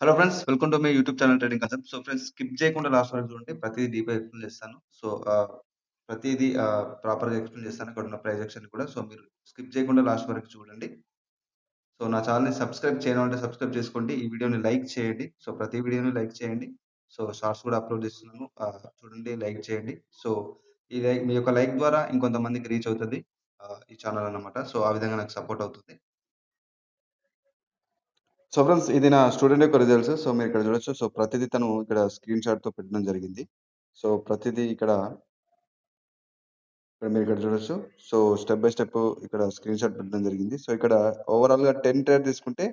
Hello friends. Welcome to my YouTube channel trading concept. So friends, skip చేయకుండా last వరకు చూడండి. ప్రతిది డీప్‌గా ఎక్స్‌ప్లెయిన్ చేస్తాను. ప్రతీది ప్రాపర్‌గా ఎక్స్‌ప్లెయిన్ చేస్తాను. ఇక్కడున్న ప్రైస్ యాక్షన్ కూడా. సో మీరు స్కిప్ చేయకుండా లాస్ట్ వరకు చూడండి. సో నా ఛానెల్‌ని సబ్స్క్రైబ్ చేయనోళ్ళు సబ్స్క్రైబ్ చేసుకోండి. ఈ వీడియోని లైక్ చేయండి. సో ప్రతి వీడియోని లైక్ చేయండి. సో షార్ట్స్ కూడా అప్‌లోడ్ చేస్తున్నాను. చూడండి, లైక్ చేయండి. సో మీ యొక్క లైక్ ద్వారా ఇంకొంతమందికి రీచ్ అవుతది ఈ ఛానల్ అన్నమాట. సో ఆ విధంగా నాకు సపోర్ట్ అవుతుంది. సో ఫ్రెండ్స్, ఇది నా స్టూడెంట్ యొక్క రిజల్ట్స్. సో మీరు ఇక్కడ చూడొచ్చు. సో ప్రతిదీ తను ఇక్కడ స్క్రీన్ షాట్‌తో పెట్టడం జరిగింది. సో ప్రతిదీ ఇక్కడ మీరు ఇక్కడ చూడొచ్చు. సో స్టెప్ బై స్టెప్ ఇక్కడ స్క్రీన్ షాట్ పెట్టడం జరిగింది. సో ఇక్కడ ఓవరాల్‌గా 10 ట్రేడ్ తీసుకుంటే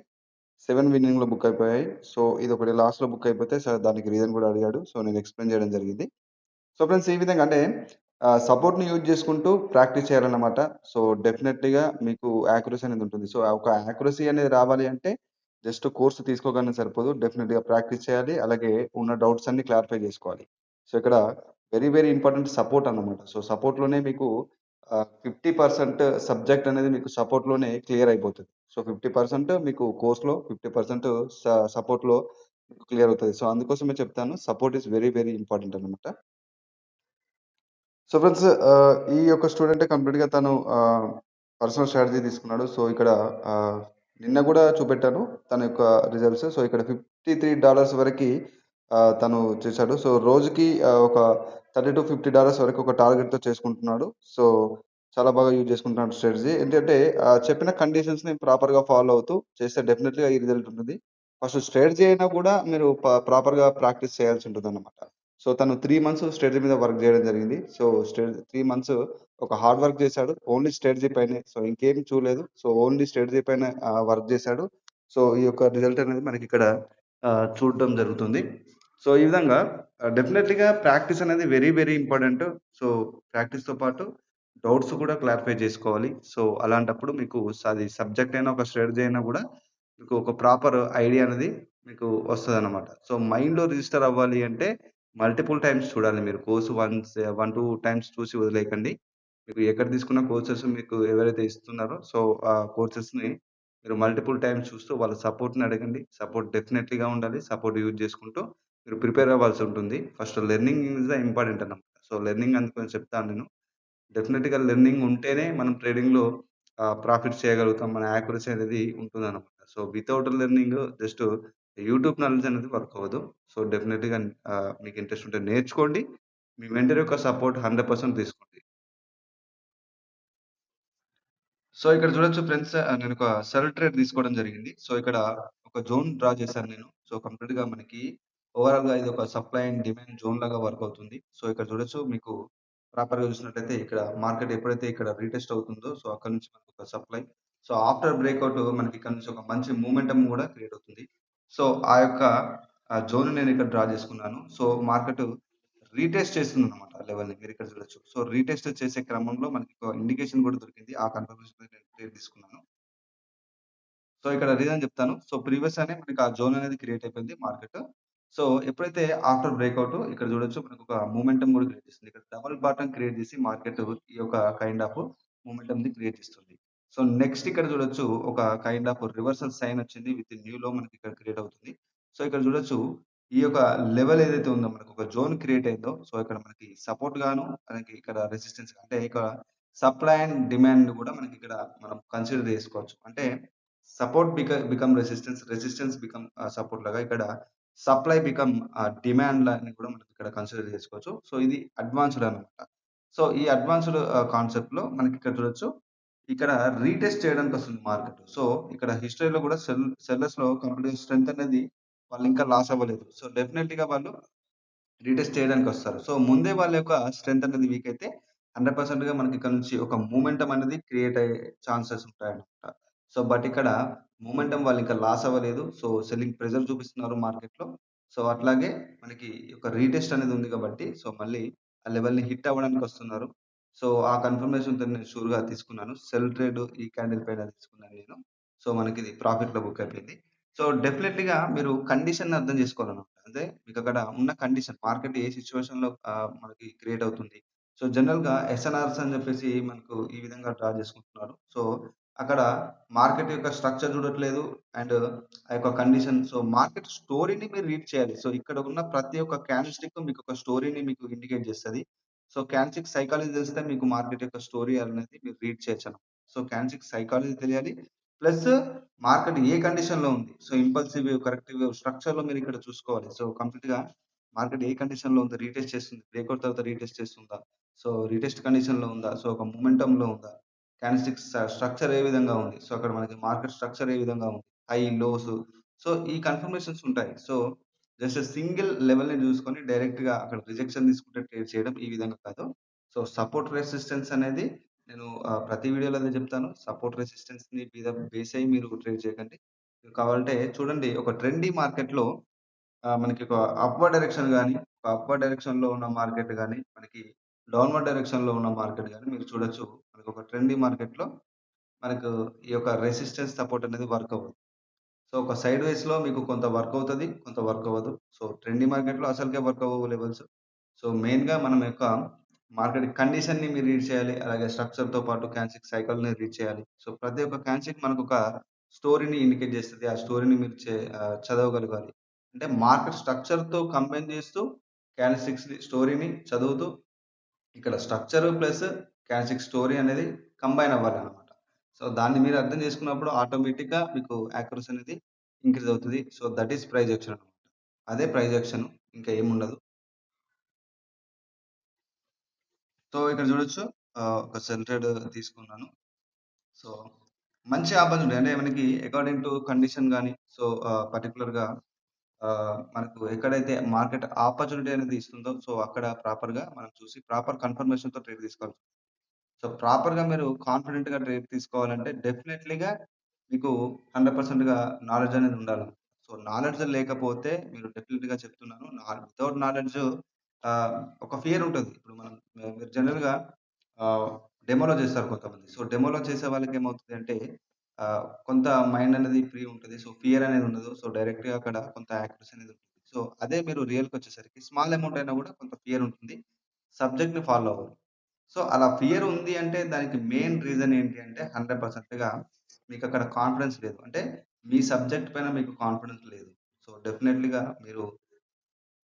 7 విన్నింగ్‌లో బుక్ అయిపోయాయి. సో ఇదొకటి లాస్‌లో బుక్ అయిపోతే దానికి రీజన్ కూడా అడిగాడు. సో నేను ఎక్స్‌ప్లెయిన్ చేయడం జరిగింది. సో ఫ్రెండ్స్, ఈ విధంగా అంటే సపోర్ట్‌ని యూజ్ చేసుకుంటూ ప్రాక్టీస్ చేయాలన్నమాట. సో డెఫినెట్‌లీగా మీకు యాక్యురసీ అనేది ఉంటుంది. సో ఒక యాక్యురసీ అనేది రావాలి అంటే జస్ట్ కోర్స్ తీసుకోగానే సరిపోదు. డెఫినెట్‌గా ప్రాక్టీస్ చేయాలి. అలాగే ఉన్న డౌట్స్ అన్ని క్లారిఫై చేసుకోవాలి. సో ఇక్కడ వెరీ వెరీ ఇంపార్టెంట్ సపోర్ట్ అన్నమాట. సో సపోర్ట్‌లోనే మీకు 50% సబ్జెక్ట్ అనేది మీకు సపోర్ట్‌లోనే క్లియర్ అయిపోతది. సో 50% మీకు కోర్స్‌లో, 50% సపోర్ట్‌లో క్లియర్ అవుతది. సో అందుకోసమే చెప్తాను, support is very very important అన్నమాట. సో ఫ్రెండ్స్, ఈ యొక్క స్టూడెంటే కంప్లీట్‌గా తను పర్సనల్ స్ట్రాటజీ తీసుకున్నాడు. సో ఇక్కడ ఆహ్, నిన్న గూడా చూపెట్టాను తన యొక్క రిజల్ట్స్. సో ఇక్కడ $53 వరకి తను చేశాడు. సో రోజుకి ఒక $30-50 వరకు ఒక టార్గెట్‌తో చేసుకుంటున్నాడు. సో చాలా బాగా యూజ్ చేసుకుంటున్నాడు స్ట్రాటజీ. ఏంటంటే చెప్పిన కండిషన్స్‌ని ప్రాపర్‌గా ఫాలో అవుతూ చేస్తే డెఫినెట్‌గా ఈ రిజల్ట్ ఉంటుంది. ఫస్ట్ స్ట్రాటజీ అయినా గూడా మీరు ప్రాపర్‌గా ప్రాక్టీస్ చేయాల్సి ఉంటుందన్నమాట. సో తను 3 మంత్స్ స్ట్రాటజీ మీద వర్క్ చేయడం జరిగింది. సో 3 మంత్స్ ఒక హార్డ్ వర్క్ చేశాడు. ఓన్లీ స్ట్రాటజీ పైనే. సో ఇంకేమి చూడలేదు. సో ఓన్లీ స్ట్రాటజీ పైన వర్క్ చేశాడు. సో ఈ యొక్క రిజల్ట్ అనేది మనకిక్కడ చూడడం జరుగుతుంది. సో ఈ విధంగా డెఫినెట్‌లీగా ప్రాక్టీస్ అనేది వెరీ వెరీ ఇంపార్టెంట్. సో ప్రాక్టీస్‌తో పాటు డౌట్స్ కూడా క్లారిఫై చేసుకోవాలి. సో అలాంటప్పుడు మీకు అది సబ్జెక్ట్ అయినా, ఒక స్ట్రాటజీ అయినా కూడా మీకు ఒక ప్రాపర్ ఐడియా అనేది మీకు వస్తదనమాట. సో మైండ్‌లో రిజిస్టర్ అవ్వాలి అంటే మల్టిపుల్ టైమ్స్ చూడాలి మీరు. కోర్స్ 1, 2 టైమ్స్ చూసి వదిలేయకండి. మీకు ఎక్కడ తీసుకున్న కోర్సెస్ మీకు ఎవరైతే ఇస్తున్నారో సో ఆ కోర్సెస్‌ని మీరు మల్టిపుల్ టైమ్స్ చూస్తూ వాళ్ళ సపోర్ట్‌ని అడగండి. సపోర్ట్ డెఫినెట్‌లీగా ఉండాలి. సపోర్ట్ యూజ్ చేసుకుంటూ మీరు ప్రిపేర్ అవ్వాల్సి ఉంటుంది. First learning is the important అన్నమాట. సో లెర్నింగ్ అందుకని చెప్తాను నేను. డెఫినెట్‌గా లెర్నింగ్ ఉంటేనే మనం ట్రేడింగ్‌లో ప్రాఫిట్స్ చేయగలుగుతాం. మన యాక్యురసీ అనేది ఉంటుందనమాట. So without learning just YouTube knowledge అనేది వర్క్ అవ్వదు. సో డెఫినెట్‌గా మీకు ఇంట్రెస్ట్ ఉంటే నేర్చుకోండి. మీ మెంటర్ యొక్క సపోర్ట్ 100% తీసుకోండి. సో ఇక్కడ చూడొచ్చు ఫ్రెండ్స్, నేను ఒక సెల్ ట్రేడ్ తీసుకోవడం జరిగింది. సో ఇక్కడ ఒక జోన్ డ్రా చేశాను నేను. సో కంప్లీట్‌గా మనకి ఓవరాల్‌గా ఇది ఒక సప్లై అండ్ డిమాండ్ జోన్ లాగా వర్క్ అవుతుంది. సో ఇక్కడ చూడొచ్చు మీకు ప్రాపర్‌గా చూసినట్లయితే ఇక్కడ మార్కెట్ ఎప్పుడైతే ఇక్కడ రీటెస్ట్ అవుతుందో సో అక్కడి నుంచి మనకు ఒక సప్లై. సో ఆఫ్టర్ బ్రేక్‌ఔట్ మనకి ఇక్కడ నుంచి ఒక మంచి మొమెంటమ్ కూడా క్రియేట్ అవుతుంది. సో ఆ యొక్క జోన్ నేను ఇక్కడ డ్రా చేసుకున్నాను. సో మార్కెట్ రీటెస్ట్ చేస్తుందన్నమాట ఆ లెవెల్‌ని. మీరిక్కడ చూడొచ్చు. సో రీటెస్ట్ చేసే క్రమంలో మనకి ఒక ఇండికేషన్ కూడా దొరికింది. ఆ కన్ఫర్మేషన్‌తో నేను ట్రేడ్ తీసుకున్నాను. సో ఇక్కడ రీజన్ చెప్తాను. సో ప్రీవియస్ అనే మనకి ఆ జోన్ అనేది క్రియేట్ అయిపోయింది మార్కెట్. సో ఎప్పుడైతే ఆఫ్టర్ బ్రేక్‌ఔట్ ఇక్కడ చూడొచ్చు మనకొక మొమెంటమ్ కూడా క్రియేట్ చేస్తుంది. ఇక్కడ డబుల్ బాటమ్ క్రియేట్ చేసి మార్కెట్ ఈ యొక్క కైండ్ ఆఫ్ మొమెంటమ్‌ని క్రియేట్ చేస్తుంది. సో నెక్స్ట్ ఇక్కడ చూడొచ్చు ఒక కైండ్ ఆఫ్ రివర్సల్ సైన్ వచ్చింది. విత్ న్యూలో మనకి ఇక్కడ క్రియేట్ అవుతుంది. సో ఇక్కడ చూడొచ్చు ఈ యొక్క లెవెల్ ఏదైతే ఉందో మనకు ఒక జోన్ క్రియేట్ అయిందో సో ఇక్కడ మనకి సపోర్ట్ గాను, మనకి ఇక్కడ రెసిస్టెన్స్ అంటే ఇక్కడ సప్లై అండ్ డిమాండ్ కూడా మనకి ఇక్కడ మనం కన్సిడర్ చేసుకోవచ్చు. అంటే support become resistance, resistance become support లాగా ఇక్కడ సప్లై బికమ్ డిమాండ్ అని కూడా మనం ఇక్కడ కన్సిడర్ చేసుకోవచ్చు. సో ఇది అడ్వాన్స్‌డ్ అన్నమాట. సో ఈ అడ్వాన్స్‌డ్ కాన్సెప్ట్‌లో మనకి ఇక్కడ చూడొచ్చు. ఇక్కడ రీటెస్ట్ చేయడానికి వస్తుంది మార్కెట్. సో ఇక్కడ హిస్టరీలో కూడా సెల్లర్స్‌లో కంప్లీట్‌గా స్ట్రెంత్ అనేది వాళ్ళు ఇంకా లాస్ అవ్వలేదు. సో డెఫినెట్‌లీగా వాళ్ళు రీటెస్ట్ చేయడానికొస్తారు. సో ముందే వాళ్ళ యొక్క స్ట్రెంత్ అనేది వీక్ అయితే 100%గా మనకి ఇక్కడ నుంచి ఒక మొమెంటమ్ అనేది క్రియేట్ అయ్యే ఛాన్సెస్ ఉంటాయన్నమాట. సో బట్ ఇక్కడ మొమెంటమ్ వాళ్ళు ఇంకా లాస్ అవ్వలేదు. సో సెల్లింగ్ ప్రెషర్ చూపిస్తున్నారు మార్కెట్‌లో. సో అట్లాగే మనకి ఒక రీటెస్ట్ అనేది ఉంది కాబట్టి సో మళ్ళీ ఆ లెవెల్‌ని హిట్ అవ్వడానికి వస్తున్నారు. సో ఆ కన్ఫర్మేషన్‌తో నేను షూర్‌గా తీసుకున్నాను. సెల్ ట్రేడ్ ఈ క్యాండిల్ పైన తీసుకున్నాను నేను. సో మనకిది ప్రాఫిట్‌లో బుక్ అయిపోయింది. సో డెఫినెట్‌లీగా మీరు కండిషన్‌ని అర్థం చేసుకోవాలన్నమాట. అంటే మీకక్కడ ఉన్న కండిషన్ మార్కెట్ ఏ సిట్యుయేషన్‌లో మనకి క్రియేట్ అవుతుంది. సో జనరల్‌గా ఎస్ఎన్ఆర్స్ అని చెప్పేసి మనకు ఈ విధంగా డ్రా చేసుకుంటున్నారు. సో అక్కడ మార్కెట్ యొక్క స్ట్రక్చర్ చూడట్లేదు. అండ్ ఆ యొక్క కండిషన్. సో, మార్కెట్ స్టోరీని మీరు రీడ్ చేయాలి. సో, ఇక్కడ ఉన్న ప్రతి ఒక్క క్యాండిల్ మీకు ఒక స్టోరీని మీకు ఇండికేట్ చేస్తది. సో, క్యాండిల్ సైకాలజీ తెలిస్తే మీకు మార్కెట్ యొక్క స్టోరీ అనేది మీరు రీడ్ చేయొచ్చనమాట. సో, క్యాండిల్ సైకాలజీ తెలియాలి. ప్లస్ మార్కెట్ ఏ కండిషన్‌లో ఉంది. So, impulsive wave, corrective wave స్ట్రక్చర్‌లో మీరిక్కడ చూసుకోవాలి. సో, కంప్లీట్‌గా మార్కెట్ ఏ కండిషన్‌లో ఉంది? రీటెస్ట్ చేస్తుంది. బ్రేక్‌ఔట్ తర్వాత రీటెస్ట్ చేస్తుందా? సో, రీటెస్ట్ కండిషన్‌లో ఉందా? సో, ఒక మొమెంటమ్‌లో ఉందా? క్యాండిల్‌స్టిక్స్ స్ట్రక్చర్ ఏ విధంగా ఉంది? సో, అక్కడ మనకి మార్కెట్ స్ట్రక్చర్ ఏ విధంగా ఉంది? High, lows. సో, ఈ కన్ఫర్మేషన్స్ ఉంటాయి. సో, జస్ట్ సింగిల్ లెవెల్‌ని చూసుకొని డైరెక్ట్‌గా అక్కడ రిజెక్షన్ తీసుకుంటే ట్రేడ్ చేయడం ఈ విధంగా కాదు. సో, సపోర్ట్ రెసిస్టెన్స్ అనేది నేను ప్రతి వీడియోలో అదే చెప్తాను. సపోర్ట్ రెసిస్టెన్స్‌ని మీద బేస్ అయ్యి మీరు ట్రేడ్ చేయకండి. మీకు కావాలంటే చూడండి, ఒక ట్రెండీ మార్కెట్‌లో మనకి ఒక అప్‌వర్డ్ డైరెక్షన్ గాని, ఒక అప్‌వర్డ్ డైరెక్షన్‌లో ఉన్న మార్కెట్ గాని, మనకి డౌన్‌వర్డ్ డైరెక్షన్‌లో ఉన్న మార్కెట్ గాని మీరు చూడొచ్చు. మనకి ఒక ట్రెండీ మార్కెట్‌లో మనకు ఈ యొక్క రెసిస్టెన్స్ సపోర్ట్ అనేది వర్క్ అవ్వదు. సో, ఒక సైడ్ వేస్‌లో మీకు కొంత వర్క్ అవుతది. కొంత వర్క్ అవ్వదు. సో, ట్రెండీ మార్కెట్‌లో అసలుకే వర్క్ అవ్వవు లెవెల్స్. సో, మెయిన్‌గా మనం యొక్క మార్కెట్ కండిషన్‌ని మీరు రీడ్ చేయాలి. అలాగే స్ట్రక్చర్‌తో పాటు క్యాండిల్ సైకిల్‌ని రీడ్ చేయాలి. సో, ప్రతి ఒక్క క్యాండిల్ మనకొక స్టోరీని ఇండికేట్ చేస్తది. ఆ స్టోరీని మీరు చదవగలగాలి. అంటే మార్కెట్ స్ట్రక్చర్‌తో కంబైన్ చేస్తూ క్యాండిల్ స్టోరీని చదువుతూ ఇక్కడ స్ట్రక్చర్ ప్లస్ క్యాషిక్ స్టోరీ అనేది కంబైన్ అవ్వాలన్నమాట. సో, దాన్ని మీరు అర్థం చేసుకున్నప్పుడు ఆటోమేటిక్‌గా మీకు యాక్యురసీ అనేది ఇంక్రీజ్ అవుతది. So, that is price action అన్నమాట. అదే ప్రైస్ యాక్షన్. ఇంకా ఏముండదు. సో, ఇక్కడ చూడొచ్చు, ఒక సెల్ ట్రేడ్ తీసుకున్నాను. సో, మంచి ఆపర్చునిటీ అంటే మనకి అకార్డింగ్ టు కండిషన్ గాని, సో, పర్టిక్యులర్‌గా మనకు ఎక్కడైతే మార్కెట్ ఆపర్చునిటీ అనేది ఇస్తుందో, సో, అక్కడ ప్రాపర్‌గా మనం చూసి ప్రాపర్ కన్ఫర్మేషన్‌తో ట్రేడ్ తీసుకోవాలి. సో, ప్రాపర్‌గా మీరు కాన్ఫిడెంట్‌గా ట్రేడ్ తీసుకోవాలంటే డెఫినైట్‌లీగా మీకు 100%గా నాలెడ్జ్ అనేది ఉండాలి. సో, నాలెడ్జ్ లేకపోతే మీరు డెఫినిట్‌గా చెప్తున్నాను. వితౌట్ నాలెడ్జ్ ఆహ్, ఒక ఫియర్ ఉంటది. ఇప్పుడు మీరు జనరల్‌గా ఆహ్, డెమోలో చేస్తారు కొంతమంది. సో, డెమోలో చేసే వాళ్ళకి ఏమవుతది అంటే కొంత మైండ్ అనేది ఫ్రీ ఉంటది. సో, ఫియర్ అనేది ఉండదు. సో, డైరెక్ట్‌గా అక్కడ కొంత యాక్యురసీ అనేది ఉంటుంది. సో, అదే మీరు రియల్‌కొచ్చేసరికి స్మాల్ అమౌంట్ అయినా కూడా కొంత ఫియర్ ఉంటుంది. సబ్జెక్ట్‌ని ఫాలో అవ్వరు. సో, అలా ఫియర్ ఉంది అంటే దానికి మెయిన్ రీజన్ ఏంటి అంటే 100%గా మీకక్కడ కాన్ఫిడెన్స్ లేదు. అంటే మీ సబ్జెక్ట్ పైన మీకు కాన్ఫిడెన్స్ లేదు. సో, డెఫినైట్‌లీగా మీరు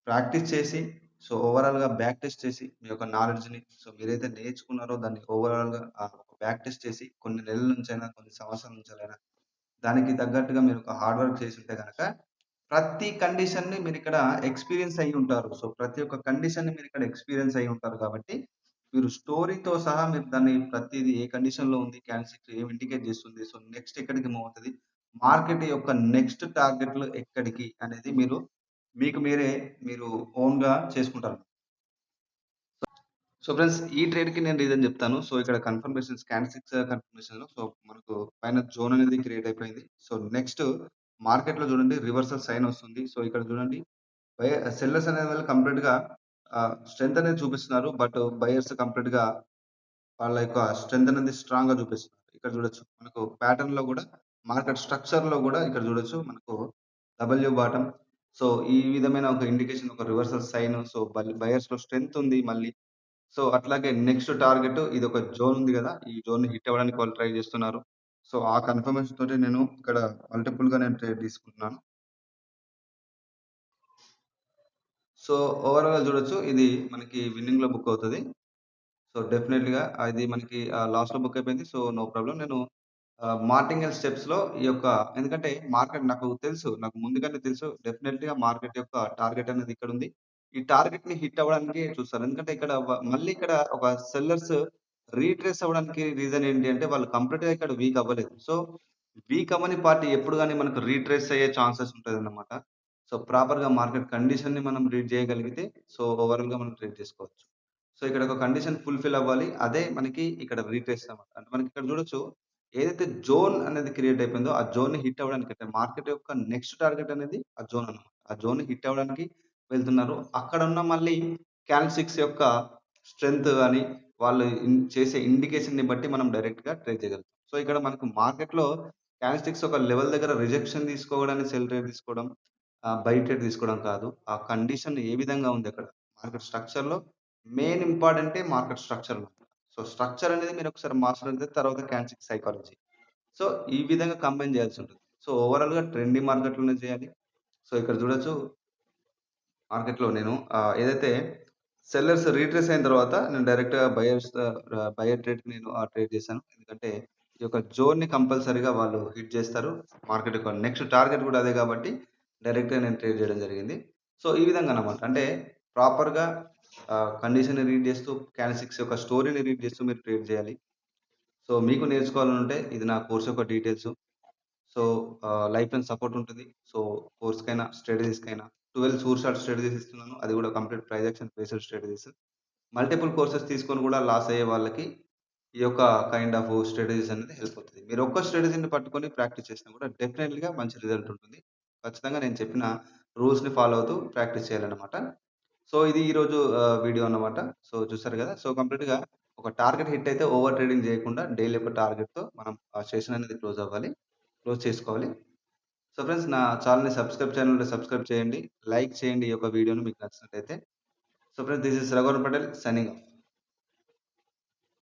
ప్రాక్టీస్ చేసి, సో, ఓవరాల్‌గా బ్యాక్ టెస్ట్ చేసి మీ యొక్క నాలెడ్జ్‌ని, సో, మీరైతే నేర్చుకున్నారో దాన్ని ఓవరాల్‌గా బ్యాక్ టెస్ట్ చేసి కొన్ని నెలల నుంచైనా, కొన్ని సంవత్సరాల నుంచెలైనా దానికి తగ్గట్టుగా మీరు ఒక హార్డ్ వర్క్ చేసుంటే గనక ప్రతి కండిషన్‌ని మీరిక్కడ ఎక్స్‌పీరియన్స్ అయ్యుంటారు. సో, ప్రతి ఒక్క కండిషన్‌ని మీరిక్కడ ఎక్స్‌పీరియన్స్ అయ్యుంటారు కాబట్టి, మీరు స్టోరీతో సహా మీరు దాన్ని ప్రతీది ఏ కండిషన్‌లో ఉంది, క్యాండిల్‌స్టిక్ ఏమి ఇండికేట్ చేస్తుంది, సో, నెక్స్ట్ ఎక్కడికి మూవ్ అవుతది, మార్కెట్ యొక్క నెక్స్ట్ టార్గెట్‌లు ఎక్కడికి అనేది మీకు మీరే మీరు ఓన్‌గా చేసుకుంటారు. సో, ఫ్రెండ్స్ ఈ ట్రేడ్‌కి నేను రీజన్ చెప్తాను. సో, ఇక్కడ కన్ఫర్మేషన్స్ క్యాండిల్‌స్టిక్స్ కన్ఫర్మేషన్‌లో సో, మనకు పైన జోన్ అనేది క్రియేట్ అయిపోయింది. సో, నెక్స్ట్ మార్కెట్‌లో చూడండి రివర్సల్ సైన్ వస్తుంది. సో, ఇక్కడ చూడండి సెల్లర్స్ అనే వాళ్ళు కంప్లీట్‌గా స్ట్రెంత్ అనేది చూపిస్తున్నారు. బట్ బయర్స్ కంప్లీట్‌గా వాళ్ళ యొక్క స్ట్రెంత్ అనేది స్ట్రాంగ్‌గా చూపిస్తున్నారు. ఇక్కడ చూడొచ్చు. మనకు ప్యాటర్న్‌లో గూడా మార్కెట్ స్ట్రక్చర్‌లో గూడా ఇక్కడ చూడొచ్చు. మనకు డబ్ల్యూ బాటమ్. సో, ఈ విధమైన ఒక ఇండికేషన్, ఒక రివర్సల్ సైన్. సో, బయర్స్‌లో స్ట్రెంత్ ఉంది మళ్ళీ. సో, అట్లాగే నెక్స్ట్ టార్గెట్ ఇదొక జోన్ ఉంది గదా! ఈ జోన్‌ని హిట్ అవ్వడానికి వాళ్ళు ట్రై జేస్తున్నారు. సో, ఆ కన్ఫర్మేషన్ తోటి నేను ఇక్కడ మల్టిపుల్‌గా నేను ట్రేడ్ తీసుకుంటున్నాను. సో, ఓవరాల్‌గా చూడొచ్చు. ఇది మనకి విన్నింగ్‌లో బుక్ అవుతది. సో, డెఫినైట్‌గా అది మనకి లాస్‌లో బుక్ అయిపోయింది. So, no problem. నేను మార్టింగల్ స్టెప్స్‌లో ఈ యొక్క ఎందుకంటే మార్కెట్ నాకు తెలుసు. నాకు ముందుగానే తెలుసు. డెఫినైట్‌గా మార్కెట్ యొక్క టార్గెట్ అనేది ఇక్కడుంది. ఈ టార్గెట్‌ని హిట్ అవ్వడానికి చూస్తారు. ఎందుకంటే ఇక్కడ మళ్ళీ ఇక్కడ ఒక సెల్లర్స్ రీట్రేస్ అవ్వడానికి రీజన్ ఏంటి అంటే వాళ్ళు కంప్లీట్‌గా ఇక్కడ వీక్ అవ్వలేదు. సో, వీక్ అవ్వని పార్టీ ఎప్పుడు గాని మనకు రీట్రేస్ అయ్యే ఛాన్సెస్ ఉంటదన్నమాట. సో, ప్రాపర్‌గా మార్కెట్ కండిషన్‌ని మనం రీడ్ చేయగలిగితే సో, ఓవరాల్‌గా మనం ట్రేడ్ చేసుకోవచ్చు. సో, ఇక్కడ ఒక కండిషన్ ఫుల్‌ఫిల్ అవ్వాలి. అదే మనకి ఇక్కడ రీట్రేస్ అన్నమాట. అంటే మనకి ఇక్కడ చూడొచ్చు. ఏదైతే జోన్ అనేది క్రియేట్ అయిపోయిందో, ఆ జోన్‌ని హిట్ అవ్వడానికి అంటే మార్కెట్ యొక్క నెక్స్ట్ టార్గెట్ అనేది ఆ జోన్ అన్నమాట. ఆ జోన్‌ని హిట్ అవ్వడానికి వెళ్తున్నారు. అక్కడున్న మళ్ళీ క్యాండిల్ యొక్క స్ట్రెంత్ గాని, వాళ్ళు చేసే ఇండికేషన్‌ని బట్టి మనం డైరెక్ట్‌గా ట్రేడ్ చేయగలుగుతాం. సో, ఇక్కడ మనకు మార్కెట్‌లో క్యాండిల్ ఒక లెవెల్ దగ్గర రిజెక్షన్ తీసుకోవడాన్ని సెల్ ట్రేడ్ తీసుకోవడం, బై ట్రేడ్ తీసుకోవడం కాదు. ఆ కండిషన్ ఏ విధంగా ఉంది అక్కడ మార్కెట్ స్ట్రక్చర్‌లో మెయిన్ ఇంపార్టెంటే మార్కెట్ స్ట్రక్చర్. సో, స్ట్రక్చర్ అనేది మీరొకసారి మాస్టర్ అయితే తర్వాత క్యాండిల్ సైకాలజీ. సో, ఈ విధంగా కంబైన్ చేయాల్సుంటుంది. సో, ఓవరాల్‌గా ట్రెండీ మార్కెట్‌లోనే చేయాలి. సో, ఇక్కడ చూడొచ్చు మార్కెట్‌లో నేను ఏదైతే సెల్లర్స్ రీట్రేస్ అయిన తర్వాత నేను డైరెక్ట్‌గా బయర్ ట్రేడ్‌కి నేను ట్రేడ్ చేశాను. ఎందుకంటే ఈ యొక్క జోన్‌ని కంపల్సరీగా వాళ్ళు హిట్ చేస్తారు. మార్కెట్ యొక్క నెక్స్ట్ టార్గెట్ కూడా అదే కాబట్టి డైరెక్ట్‌గా నేను ట్రేడ్ చేయడం జరిగింది. సో, ఈ విధంగా అన్నమాట. అంటే ప్రాపర్‌గా కండిషన్‌ని రీడ్ చేస్తూ క్యాండిల్‌స్టిక్స్ యొక్క స్టోరీని రీడ్ చేస్తూ మీరు ట్రేడ్ చేయాలి. సో, మీకు నేర్చుకోవాలనుంటే ఇది నా కోర్స్ యొక్క details. So, life time support ఉంటది. సో, కోర్స్‌కైనా, స్ట్రాటజీస్‌కైనా 12 సూర్ షార్ట్ స్ట్రాటజీస్ ఇస్తున్నాను. అది కూడా complete price action based strategies. Multiple courses తీసుకొని కూడా లాస్ అయ్యే వాళ్ళకి ఈ యొక్క కైండ్ ఆఫ్ స్ట్రాటజీస్ అనేది హెల్ప్ అవుతది. మీరు ఒక్క స్ట్రాటజీని పట్టుకొని ప్రాక్టీస్ చేసినా కూడా డెఫినెట్‌లీగా మంచి రిజల్ట్ ఉంటుంది. ఖచ్చితంగా నేను చెప్పిన రూల్స్‌ని ఫాలో అవుతూ ప్రాక్టీస్ చేయాలన్నమాట. సో, ఇది ఈరోజు వీడియో అన్నమాట. సో, చూసారు గదా! సో, కంప్లీట్‌గా ఒక టార్గెట్ హిట్ అయితే ఓవర్ ట్రేడింగ్ జేయకుండా డైలీ ఒక టార్గెట్‌తో మనం ఆ సెషన్ అనేది క్లోజ్ అవ్వాలి. క్లోజ్ చేసుకోవాలి. సో, ఫ్రెండ్స్ నా ఛానెల్ ఉంటే సబ్స్క్రైబ్ చేయండి. లైక్ చేయండి ఈ యొక్క వీడియోని మీకు నచ్చినట్టయితే. So, friends this is Raghuvaran Patel signing off.